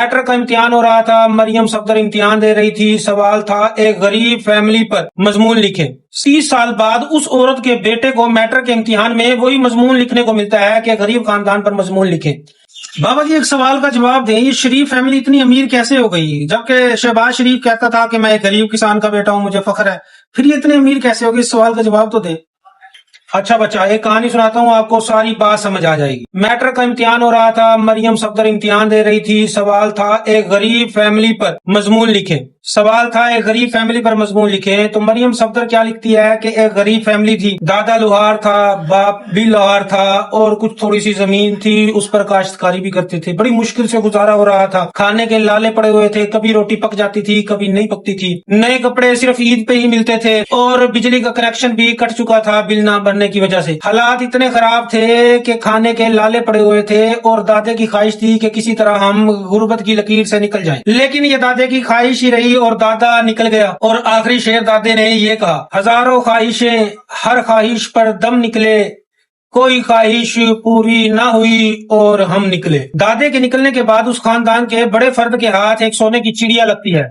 Metre کا امتحان ہو رہا تھا، مریم صفدر امتحان دے رہی تھی، سوال تھا ایک غریب فیملی پر مضمون لکھے۔ 30 سال بعد اس عورت کے بیٹے کو میٹر کے امتحان میں وہی مضمون لکھنے کو ملتا ہے کہ غریب خاندان پر مضمون لکھے۔ بابا جی ایک سوال کا جواب دیں، یہ شریف فیملی اتنی امیر کیسے ہو گئی؟ جبکہ شہباز شریف کہتا تھا کہ میں ایک غریب کسان کا بیٹا ہوں، مجھے فخر ہے، پھر یہ اتنے امیر کیسے ہو گئی؟ اس سوال کا جواب تو دیں۔ اچھا بچہ، ایک کہانی سناتا ہوں، آپ کو ساری بات سمجھ آ جائے گی۔ میٹر کا امتحان ہو رہا تھا، مریم صفدر امتحان دے رہی تھی، سوال تھا ایک غریب فیملی پر مضمون لکھے۔ سوال تھا ایک غریب فیملی پر مضمون لکھے، تو مریم صفدر کیا لکھتی ہے کہ ایک غریب فیملی تھی، دادا لوہار تھا، باپ بھی لوہار تھا، اور کچھ تھوڑی سی زمین تھی، اس پر کاشتکاری بھی کرتے تھے، بڑی مشکل سے گزارا ہو رہا تھا، کھانے کے لالے پڑے ہوئے تھے، کبھی روٹی پک جاتی تھی، کبھی نہیں پکتی تھی، نئے کپڑے صرف عید پہ ہی ملتے تھے، اور بجلی کا کنیکشن بھی کٹ چکا تھا بل نہ بھرنے کی وجہ سے۔ حالات اتنے خراب تھے کہ کھانے کے لالے پڑے ہوئے تھے، اور دادے کی خواہش تھی کہ کسی طرح ہم غربت کی لکیر سے نکل جائیں، لیکن یہ دادے کی خواہش ہی رہی اور دادا نکل گیا۔ اور آخری شعر دادے نے یہ کہا، ہزاروں خواہشیں ہر خواہش پر دم نکلے، کوئی خواہش پوری نہ ہوئی اور ہم نکلے۔ دادے کے نکلنے کے بعد اس خاندان کے بڑے فرد کے ہاتھ ایک سونے کی چڑیا لگتی ہے،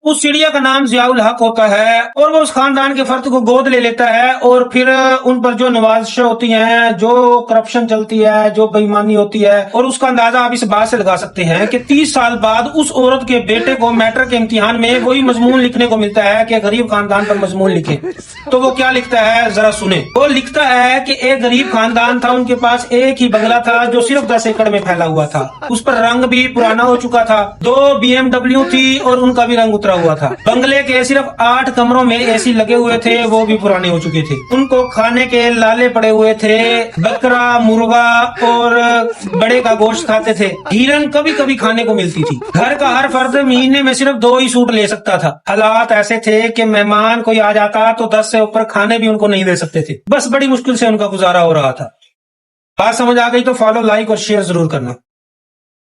اس چڑیا کا نام ضیاء الحق ہوتا ہے، اور وہ اس خاندان کے فرد کو گود لے لیتا ہے، اور پھر ان پر جو نوازشیں ہوتی ہیں، جو کرپشن چلتی ہے، جو بے ایمانی ہوتی ہے، اور اس کا اندازہ آپ اس بات سے لگا سکتے ہیں کہ 30 سال بعد اس عورت کے بیٹے کو میٹر کے امتحان میں وہی مضمون لکھنے کو ملتا ہے کہ غریب خاندان پر مضمون لکھے۔ تو وہ کیا لکھتا ہے ذرا سنیں۔ وہ لکھتا ہے کہ ایک غریب خاندان تھا، ان کے پاس ایک ہی بنگلہ تھا جو صرف 10 ایکڑ میں پھیلا ہوا تھا، اس پر رنگ بھی پرانا ہو چکا تھا، 2 BMW تھی اور ان کا بھی رنگ اترا ہوا تھا، بنگلے کے صرف 8 کمروں میں اے سی لگے ہوئے تھے، وہ بھی پرانے ہو چکے تھے، ان کو کھانے کے لالے پڑے ہوئے تھے، بکرا، مرغا اور بڑے کا گوشت کھاتے تھے، ہیرن کبھی کبھی کھانے کو ملتی تھی، گھر کا ہر فرد مہینے میں صرف 2 ہی سوٹ لے سکتا تھا، حالات ایسے تھے کہ مہمان کوئی آ جاتا تو 10 سے اوپر کھانے بھی ان کو نہیں دے سکتے تھے، بس بڑی مشکل سے ان کا گزارا ہو رہا تھا۔ بات سمجھ آ گئی تو فالو، لائک اور شیئر ضرور کرنا۔